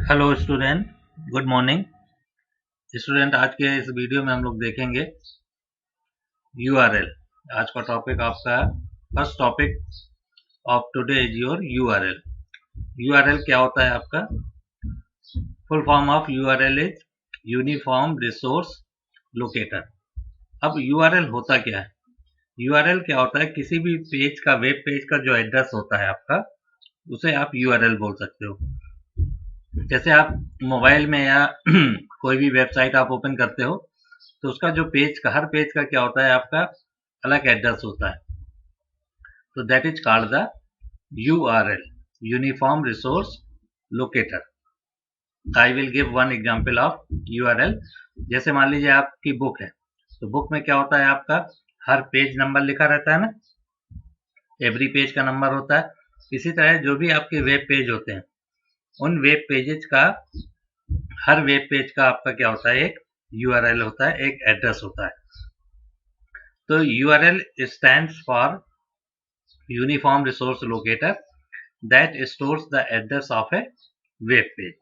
Hello student, good morning. Student, आज के इस वीडियो में हम लोग देखेंगे यूआरएल। आज का टॉपिक आपका first topic of today is your URL. URL क्या होता है आपका? Full form of URL is uniform resource locator. अब यूआरएल होता क्या है? यूआरएल क्या होता है? किसी भी पेज का, वेब पेज का जो एड्रेस होता है आपका, उसे आप यूआरएल बोल सकते हो। जैसे आप मोबाइल में या कोई भी वेबसाइट आप ओपन करते हो तो उसका जो पेज का, हर पेज का क्या होता है, आपका अलग एड्रेस होता है। तो that is called the URL, uniform resource locator. I will give one example of URL. जैसे मान लीजिए आपकी बुक है, तो बुक में क्या होता है, आपका हर पेज नंबर लिखा रहता है ना, एवरी पेज का नंबर होता है। इसी तरह जो भी आपके वेब पेज होते हैं, उन वेब पेजेस का, हर वेब पेज का आपका क्या होता है, एक यूआरएल होता है, एक एड्रेस होता है। तो URL stands for Uniform Resource Locator that stores the address of a web page।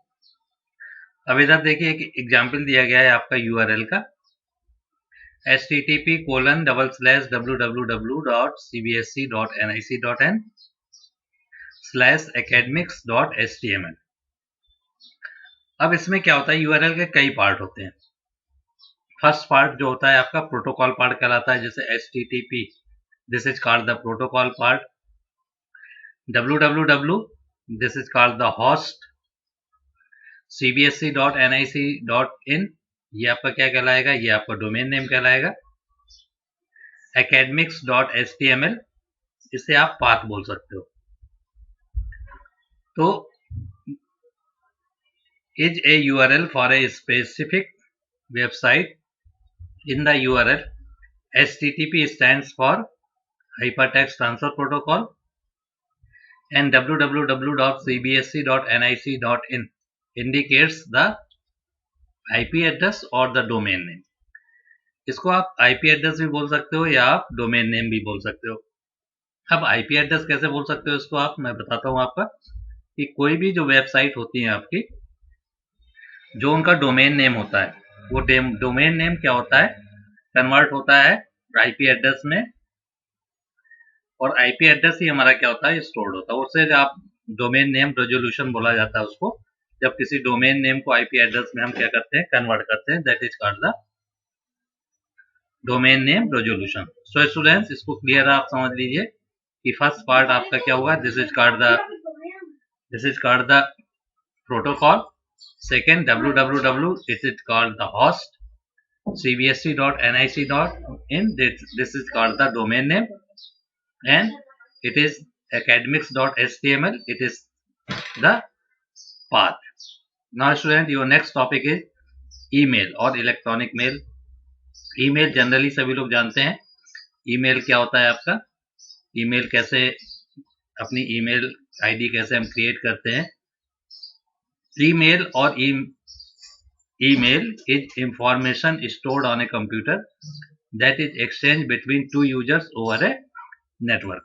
अब इधर देखिए, एक एग्जाम्पल दिया गया है आपका URL का, http://www.cbsc.nic.in/academics.html। अब इसमें क्या होता है, URL के कई पार्ट होते हैं। फर्स्ट पार्ट जो होता है आपका प्रोटोकॉल पार्ट कहलाता है। जैसे HTTP, this is called the protocol part. www, this is called the host। cbsc.nic.in, ये आपका क्या कहलाएगा, ये आपका डोमेन नेम कहलाएगा। academics.html, इसे आप पाथ बोल सकते हो। तो is a URL for a specific website। in the URL, HTTP stands for Hypertext Transfer Protocol and www.cbsc.nic.in indicates the IP address और the domain name। इसको आप IP एड्रेस भी बोल सकते हो या आप डोमेन नेम भी बोल सकते हो। अब IP एड्रेस कैसे बोल सकते हो इसको आप, मैं बताता हूँ आपका, कि कोई भी जो वेबसाइट होती है आपकी, जो उनका डोमेन नेम होता है, वो डोमेन नेम क्या होता है, कन्वर्ट होता है IP एड्रेस में, और IP एड्रेस ही हमारा क्या होता है, स्टोर्ड होता है। उससे आप डोमेन नेम रेजोल्यूशन बोला जाता है उसको, जब किसी डोमेन नेम को IP एड्रेस में हम क्या करते हैं, कन्वर्ट करते हैं, that is called the domain name resolution. So students, इसको क्लियर आप समझ लीजिए कि फर्स्ट पार्ट आपका क्या होगा, this is called the protocol. Second www, this is called the host. cbsc.nic.in, this is called the domain name, and it is academics.html, it is the path। Now student, your next topic is email और electronic mail. Email generally सभी लोग जानते हैं। Email क्या होता है आपका, email कैसे, अपनी ईमेल आईडी कैसे हम क्रिएट करते हैं। ईमेल और email is information stored on a computer that is exchange between two users over a network.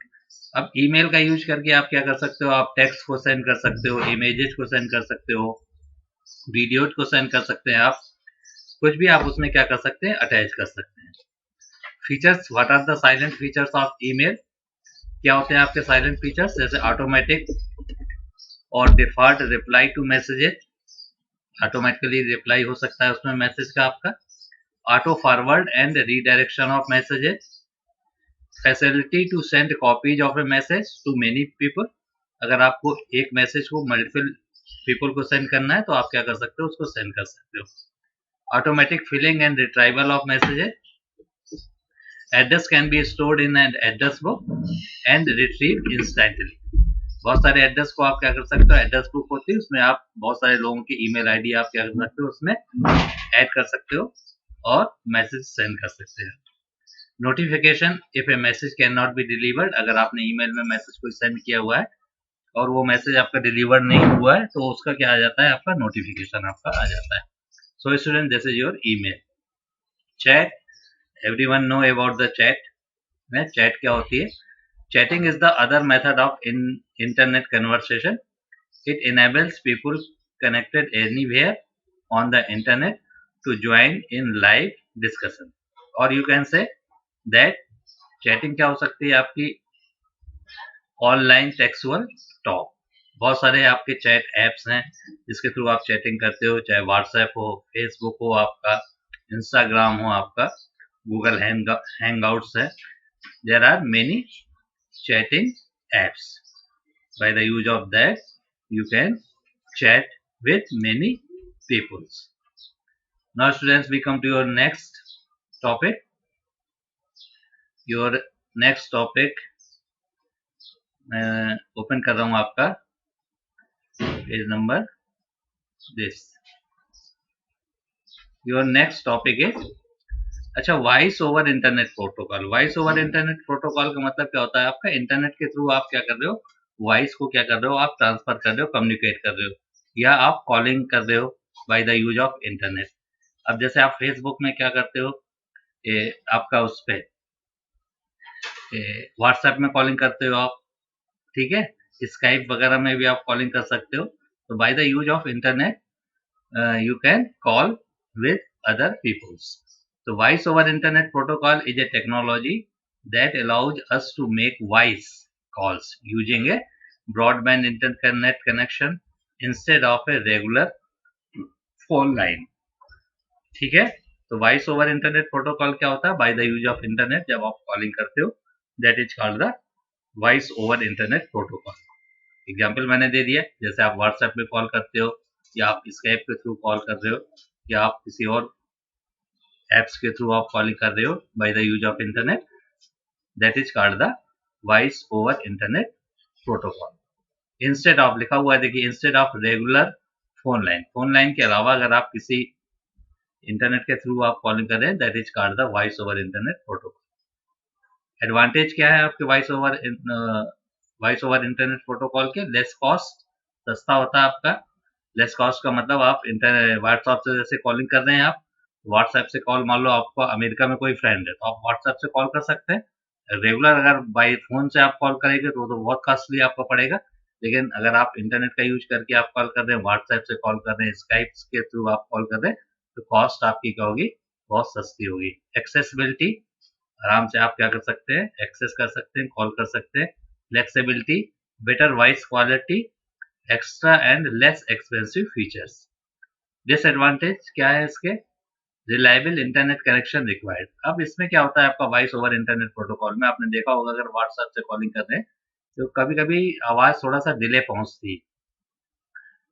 अब ईमेल का यूज करके आप क्या कर सकते हो, आप टेक्स्ट को सेंड कर सकते हो, इमेजेस को सेंड कर सकते हो, वीडियो को सेंड कर सकते हैं, आप कुछ भी आप उसमें क्या कर सकते हैं, अटैच कर सकते हैं। Features, what are the silent features of email? क्या होते हैं आपके साइलेंट फीचर्स? जैसे ऑटोमेटिक और default reply to messages, automatically reply हो सकता है उसमें मैसेज का आपका। Auto forward and redirection of messages, facility to send copies of a message to many people. अगर आपको एक मैसेज को मल्टीपल पीपल को सेंड करना है तो आप क्या कर सकते हो, उसको सेंड कर सकते हो। Automatic filling and retrieval of messages, address can be stored in an address book and retrieve instantly. बहुत सारे एड्रेस को आप क्या कर सकते हो, एड्रेस बुक होती है, उसमें आप बहुत सारे लोगों की ईमेल आईडी आप क्या कर सकते हो, उसमें ऐड कर सकते हो और मैसेज सेंड कर सकते हैं। Notification if A message can not be delivered, अगर आपने ईमेल में मैसेज कोई सेंड किया हुआ है और वो मैसेज आपका डिलीवर नहीं हुआ है तो उसका क्या आ जाता है, आपका नोटिफिकेशन आपका आ जाता है। So student, this is your email. Chat, everyone know about the chat. Chat क्या होती है? Chatting is the other method of internet conversation. It enables people connected anywhere on the internet to join in live discussion. Or you can say that chatting क्या हो सकती है आपकी online textual talk. बहुत सारे आपके चैट एप्स हैं जिसके थ्रू आप चैटिंग करते हो, चाहे व्हाट्सएप हो, फेसबुक हो आपका, इंस्टाग्राम हो आपका, गूगल हैंगआउट्स है. There are many chatting apps. By the use of that, you can chat with many people. Now students, we come to your next topic. Your next topic, मैं open कर रहा हूँ आपका page number this. Your next topic is अच्छा voice over internet protocol. Voice over internet protocol का मतलब क्या होता है आपका, इंटरनेट के थ्रू आप क्या कर रहे हो, वॉइस को क्या कर रहे हो, आप ट्रांसफर कर रहे हो, कम्युनिकेट कर रहे हो, या आप कॉलिंग कर रहे हो by the use of internet. अब जैसे आप फेसबुक में क्या करते हो, आपका उस पे व्हाट्सएप में कॉलिंग करते हो आप, ठीक है, स्काइप वगैरह में भी आप कॉलिंग कर सकते हो. तो by the use of internet you can call with other peoples. So voice over internet protocol is a technology that allows us to make voice calls using a broadband internet connection instead of a regular phone line. ठीक है, तो voice over internet protocol क्या होता है, by the use of internet जब आप calling करते हो, that is called the voice over internet protocol. Example मैंने दे दिया, जैसे आप व्हाट्सएप पे कॉल करते हो, या आप स्काइप के थ्रू कॉल कर रहे हो, या आप किसी और एप्स के थ्रू आप कॉलिंग कर रहे हो by the use of internet, that is called the voice over internet protocol. Instead of लिखा हुआ है, देखिए, instead of regular phone line. Phone line के अलावा अगर आप किसी इंटरनेट के थ्रू आप कॉलिंग कर रहे हैं, that is called the voice over internet protocol. Advantage क्या है आपके वॉइस ओवर इंटरनेट प्रोटोकॉल के, लेस कॉस्ट, सस्ता होता है आपका. लेस कॉस्ट का मतलब आप व्हाट्सएप से जैसे कॉलिंग कर रहे हैं, आप व्हाट्सएप से कॉल, मान लो आपको अमेरिका में कोई फ्रेंड है तो आप व्हाट्सएप से कॉल कर सकते हैं. रेगुलर अगर बाई फोन से आप कॉल करेंगे तो बहुत कॉस्टली आपको पड़ेगा. लेकिन अगर आप इंटरनेट का यूज करके आप कॉल कर रहे हैं, व्हाट्सएप से कॉल कर रहे हैं, स्काइप के थ्रू आप कॉल कर रहे हैं, तो कॉस्ट आपकी क्या होगी, बहुत सस्ती होगी. एक्सेसिबिलिटी, आराम से आप क्या कर सकते हैं, एक्सेस कर सकते हैं, कॉल कर सकते हैं. Flexibility, better voice quality, extra and less expensive features. Disadvantage क्या है इसके, रिलायबल इंटरनेट कनेक्शन रिक्वायर्ड. अब इसमें क्या होता है आपका वॉइस ओवर इंटरनेट प्रोटोकॉल में, आपने देखा होगा अगर व्हाट्सएप से कॉलिंग कर रहे हैं तो कभी कभी आवाज थोड़ा सा डिले पहुंचती है.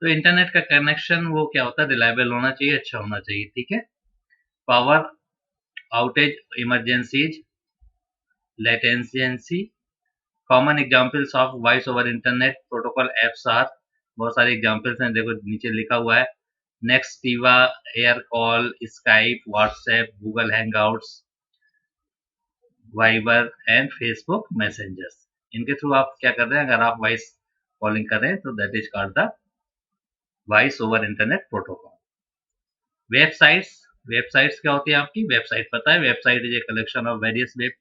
तो इंटरनेट का कनेक्शन वो क्या होता है, रिलायबल होना चाहिए, अच्छा होना चाहिए, ठीक है. Power outage, emergencies, latency. Common examples of voice over internet protocol apps are, बहुत सारे एग्जांपल्स हैं, देखो नीचे लिखा हुआ है, Nextiva, Aircall, Skype, WhatsApp, Google Hangouts, Viber and Facebook Messengers. इनके थ्रू आप क्या कर रहे हैं, अगर आप वॉइस कॉलिंग कर रहे हैं तो that is called the voice over internet protocol. Websites, websites क्या होती है आपकी, वेबसाइट पता है, website is a collection of various web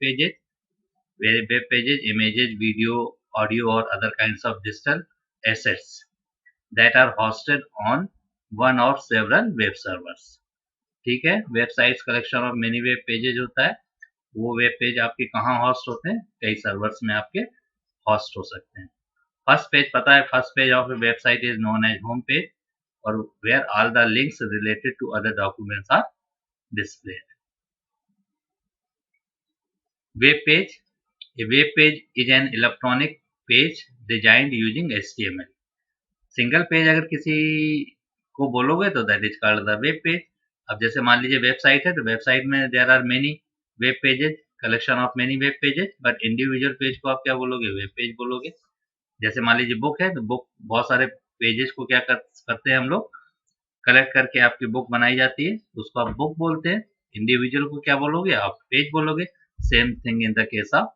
pages, images, video, audio or other kinds of digital assets that are hosted on one or several web servers. ठीक है, websites collection of many web pages होता है. वो web page आपके कहाँ host होते हैं, कई सर्वर्स में आपके होस्ट हो सकते हैं. फर्स्ट पेज पता है, first page of a website is known as home page, और where all the links related to other documents are displayed. Web page, a web page is an electronic page designed using HTML. Single page अगर किसी को बोलोगे तो that is called the web page. अब जैसे मान लीजिए वेबसाइट है, तो वेबसाइट में there are many web pages, collection of many web pages, but individual page को आप क्या बोलोगे, वेब पेज बोलोगे. जैसे मान लीजिए बुक है, तो बुक बहुत सारे पेजेस को क्या करते हैं हम लोग, कलेक्ट करके आपकी बुक बनाई जाती है, उसको आप बुक बोलते हैं. इंडिविजुअल को क्या बोलोगे, आप पेज बोलोगे. Same thing in the case of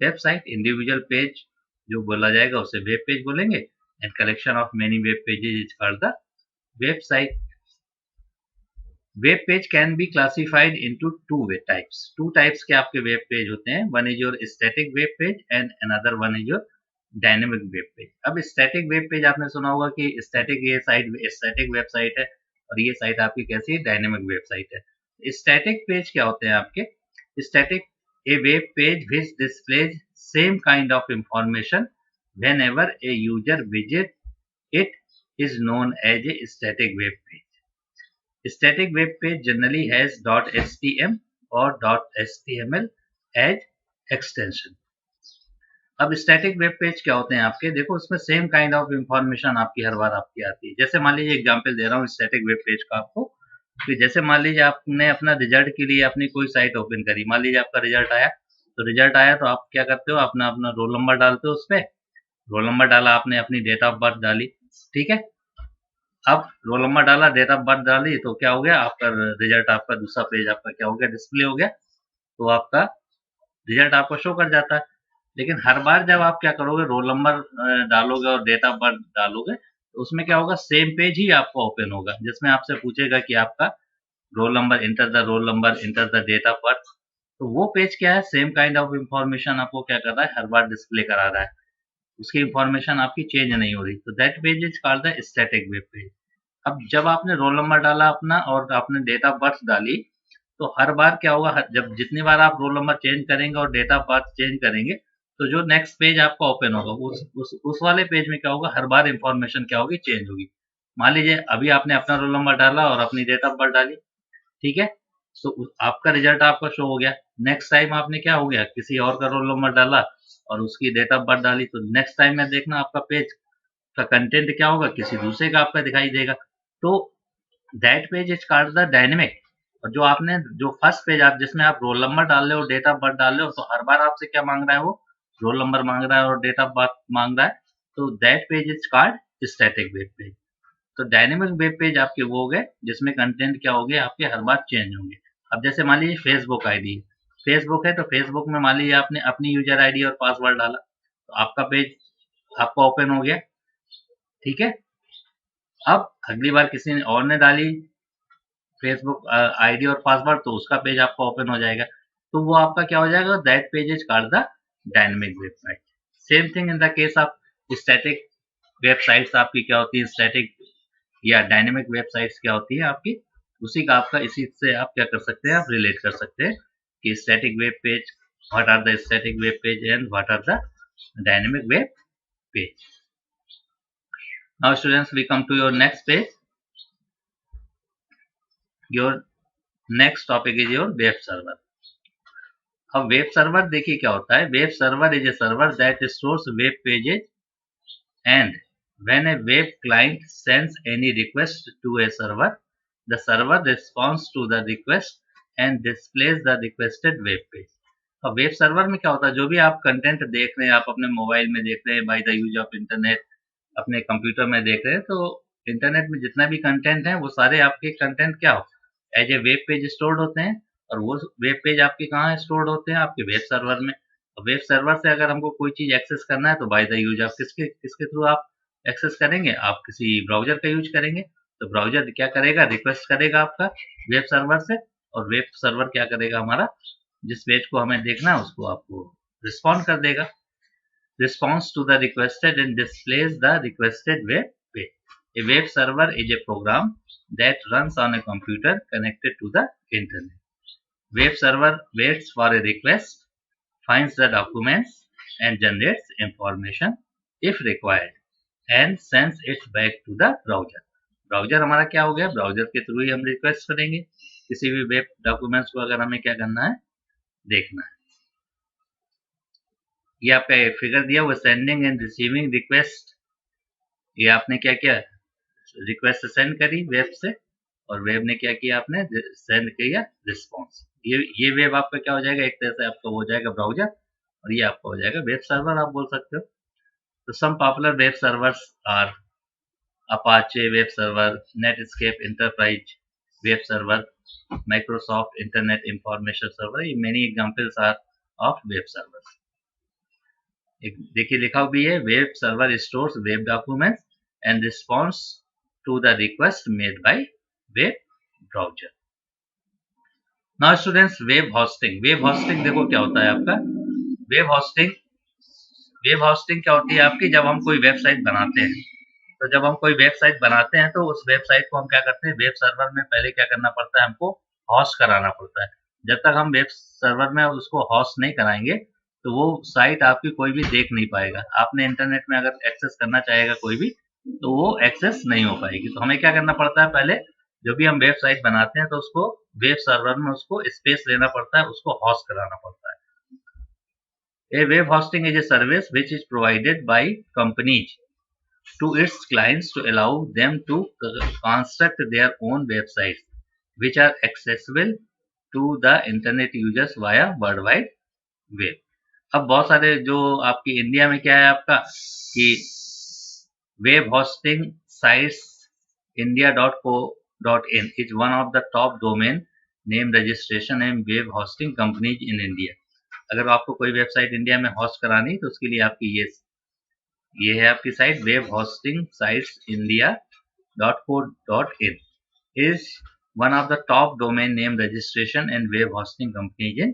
website. Individual page जो बोला जाएगा उसे वेब पेज बोलेंगे, and collection of many web pages is called the website. Web page can be classified into two types. Two types के आपके web page होते हैं. One is your static web page and another one is your dynamic web page. अब static web page आपने सुना होगा कि static ये साइट स्टैटिक वेबसाइट है और ये साइट आपकी कैसी है, डायनेमिक वेबसाइट है। स्टैटिक पेज क्या होते हैं आपके? Static A web page which displays same kind of information whenever a user visit it is known as a static web page. Static web page generally has .html or .html as extension. अब static web page क्या होते हैं आपके? देखो उसमें same kind of information आपकी हर बार आपकी आती है। जैसे मान लीजिए एग्जांपल दे रहा हूँ स्टैटिक वेब पेज का आपको, कि जैसे मान लीजिए आपने अपना रिजल्ट के लिए अपनी कोई साइट ओपन करी, मान लीजिए आपका रिजल्ट आया, तो रिजल्ट आया तो आप क्या करते हो, अपना अपना रोल नंबर डालते हो, उस पर रोल नंबर डाला आपने, अपनी डेट ऑफ बर्थ डाली, ठीक है। अब रोल नंबर डाला, डेट ऑफ बर्थ डाली, तो क्या हो गया आपका रिजल्ट, आपका दूसरा पेज आपका क्या हो गया, डिस्प्ले हो गया, तो आपका रिजल्ट आपको शो कर जाता है। लेकिन हर बार जब आप क्या करोगे, रोल नंबर डालोगे और डेट ऑफ बर्थ डालोगे, तो उसमें क्या होगा, सेम पेज ही आपका ओपन होगा, जिसमें आपसे पूछेगा कि आपका roll number, enter the roll number, enter the date of birth. तो वो पेज क्या है, सेम काइंड ऑफ इंफॉर्मेशन आपको क्या कर रहा है, हर बार डिस्प्ले करा रहा है, उसकी इंफॉर्मेशन आपकी चेंज नहीं हो रही। तो that page is called the static web page. अब जब आपने रोल नंबर डाला अपना और आपने डेट ऑफ बर्थ डाली, तो हर बार क्या होगा, जब जितनी बार आप रोल नंबर चेंज करेंगे और डेट ऑफ बर्थ चेंज करेंगे, तो जो नेक्स्ट पेज आपका ओपन होगा, उस वाले पेज में क्या होगा, हर बार इंफॉर्मेशन क्या होगी, चेंज होगी। मान लीजिए अभी आपने अपना रोल नंबर डाला और अपनी डेट ऑफ बर्थ डाली, ठीक है, तो आपका रिजल्ट आपका शो हो गया। नेक्स्ट टाइम आपने क्या हो गया, किसी और का रोल नंबर डाला और उसकी डेट ऑफ बर्थ डाली, तो नेक्स्ट टाइम में देखना आपका पेज का कंटेंट क्या होगा, किसी दूसरे का आपका दिखाई देगा। तो that page is called the dynamic. और जो आपने जो फर्स्ट पेज आप जिसमें आप रोल नंबर डाल रहे हो, डेट ऑफ बर्थ डाल रहे हो, तो हर बार आपसे क्या मांग रहा है, वो रोल नंबर मांग रहा है और डेट ऑफ बर्थ मांग रहा है, तो that page is called static web page. तो डायनेमिक वेब पेज आपके वो हो गए जिसमें कंटेंट क्या हो गए, आपके हर बार चेंज होंगे। अब जैसे मान लीजिए फेसबुक आईडी, फेसबुक है, तो फेसबुक में मान लीजिए आपने अपनी यूजर आईडी और पासवर्ड डाला, तो आपका पेज आपका ओपन हो गया, ठीक है। अब अगली बार किसी ने और ने डाली फेसबुक आईडी और पासवर्ड, तो उसका पेज आपका ओपन हो जाएगा, तो वो आपका क्या हो जाएगा, that page is called the dynamic website. Same thing in the case of static websites, आपकी क्या होती है, स्टैटिक या डायनेमिक वेबसाइट्स क्या होती है आपकी, उसी का आपका इसी से आप क्या कर सकते हैं, आप रिलेट कर सकते हैं कि static web page, what are the static web page and what are the dynamic web page. Now students, we come to your next page. Your next topic is your web server. अब web server देखिए क्या होता है, web server is a server that stores web pages and when a web client sends any request to a server, the server responds to the request and displays the requested web page. अब web server में क्या होता है, जो भी आप content देख रहे हैं, आप अपने मोबाइल में देख रहे हैं, by the use of internet, अपने कंप्यूटर में देख रहे हैं, तो इंटरनेट में जितना भी कंटेंट है, वो सारे आपके कंटेंट क्या हो, as a web page stored होते हैं। और वो वेब पेज आपके कहाँ स्टोर्ड होते हैं, आपके वेब सर्वर में। वेब सर्वर से अगर हमको कोई चीज एक्सेस करना है, तो बाय द यूज ऑफ किसके किसके थ्रू आप एक्सेस करेंगे, आप किसी ब्राउजर का यूज करेंगे। तो ब्राउजर क्या करेगा, रिक्वेस्ट करेगा आपका वेब सर्वर से, और वेब सर्वर क्या करेगा, हमारा जिस पेज को हमें देखना है उसको आपको रिस्पॉन्ड कर देगा, responds to the requested and displays the requested web page. A web server is a program that runs on a computer connected to the internet. Web server waits for a request, finds the documents and generates information if required and sends it back to the browser. Browser हमारा क्या हो गया, browser के through ही हम request करेंगे किसी भी वेब डॉक्यूमेंट्स को, अगर हमें क्या करना है, देखना है। ये आपका फिगर दिया हुआ, सेंडिंग एंड रिसीविंग रिक्वेस्ट, ये आपने क्या किया, रिक्वेस्ट सेंड करी वेब से, और वेब ने क्या किया, आपने सेंड किया रिस्पॉन्स। ये वेब आपका क्या हो जाएगा, एक तरह से आपका हो जाएगा ब्राउजर, और ये आपका हो जाएगा वेब सर्वर, आप बोल सकते हो। तो some popular web servers are Apache web server, Netscape enterprise web server, Microsoft internet information server, ये many examples are of web servers. देखिए लिखा भी है, web server stores web documents and response to the request made by web browser. Now students, web hosting. Web hosting देखो क्या होता है आपका, वेब होस्टिंग वेब होस्टिंग क्या होती है आपकी, जब हम कोई वेबसाइट बनाते हैं, तो जब हम कोई वेबसाइट बनाते हैं तो उस वेबसाइट को हम क्या करते हैं, वेब सर्वर में पहले क्या करना पड़ता है, हमको होस्ट कराना पड़ता है। जब तक हम वेब सर्वर में उसको होस्ट नहीं कराएंगे तो वो साइट आपकी कोई भी देख नहीं पाएगा। आपने इंटरनेट में अगर एक्सेस करना चाहेगा कोई भी, तो वो एक्सेस नहीं हो पाएगी। तो हमें क्या करना पड़ता है, पहले जो भी हम वेबसाइट बनाते हैं तो उसको वेब सर्वर में उसको स्पेस लेना पड़ता है, उसको होस्ट कराना पड़ता है। A web hosting is a service which is provided by companies to its clients to allow them to construct their own websites which are accessible to the internet users via World Wide Web। अब बहुत सारे जो आपकी India में क्या है आपका कि web hosting sites india.co.in is one of the top domain name registration and web hosting companies in India। अगर आपको कोई वेबसाइट इंडिया में होस्ट करानी तो उसके लिए आपकी ये है आपकी site web hosting sites india.co.in is one of the top domain name registration and web hosting companies in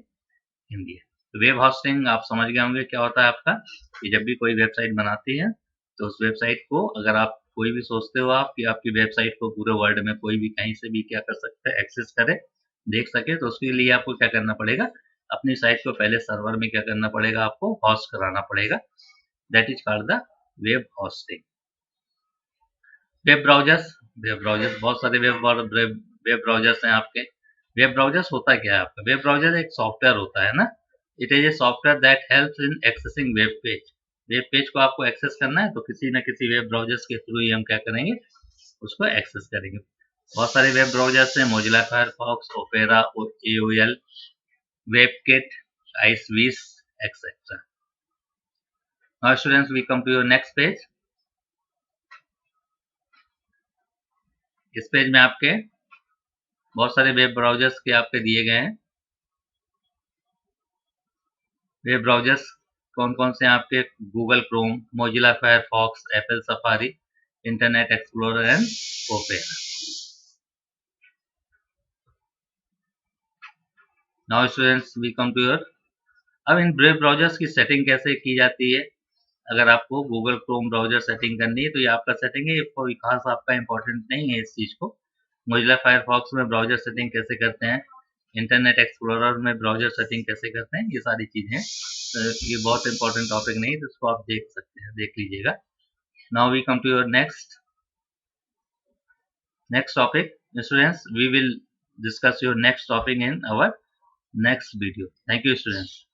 India। तो वेब होस्टिंग आप समझ गए होंगे क्या होता है आपका, कि जब भी कोई वेबसाइट बनाती है तो उस वेबसाइट को अगर आप कोई भी सोचते हो आप कि आपकी वेबसाइट को पूरे वर्ल्ड में कोई भी कहीं से भी क्या कर सकता है, एक्सेस करे, देख सके, तो उसके लिए आपको क्या करना पड़ेगा, अपनी साइट को पहले सर्वर में क्या करना पड़ेगा, आपको होस्ट कराना पड़ेगा। That is called the web hosting. Web browsers, बहुत सारे वेब ब्राउजर्स हैं आपके। वेब ब्राउजर्स होता क्या है आपका, वेब ब्राउजर एक सॉफ्टवेयर होता है ना, it is a software that helps in accessing web page. Web page को आपको एक्सेस करना है तो किसी न किसी वेब ब्राउजर्स के थ्रू ही हम क्या करेंगे, उसको एक्सेस करेंगे। बहुत सारे वेब ब्राउजर्स हैं, Mozilla Firefox, Opera, AOL, WebKit, Iceweasel, etcetera. Now students we come to your next page. इस पेज में आपके बहुत सारे वेब ब्राउजर्स के आपके दिए गए हैं। वेब ब्राउजर्स कौन कौन से हैं आपके, Google Chrome, Mozilla Firefox, Apple Safari, Internet Explorer and Opera. Now students we come to your, अब इन वेब ब्राउजर्स की सेटिंग कैसे की जाती है। अगर आपको गूगल क्रोम ब्राउजर सेटिंग करनी है तो ये आपका सेटिंग है, ये कोई खास आपका इंपॉर्टेंट नहीं है इस चीज को। मोजिला फायरफॉक्स में ब्राउजर सेटिंग कैसे करते हैं, इंटरनेट एक्सप्लोरर में ब्राउजर सेटिंग कैसे करते हैं, ये सारी चीजें हैं। तो ये बहुत इंपॉर्टेंट टॉपिक नहीं है, तो इसको आप देख सकते हैं, देख लीजिएगा। Now we come to your next topic. Students, we will discuss your next topic in our next video. Thank you, students.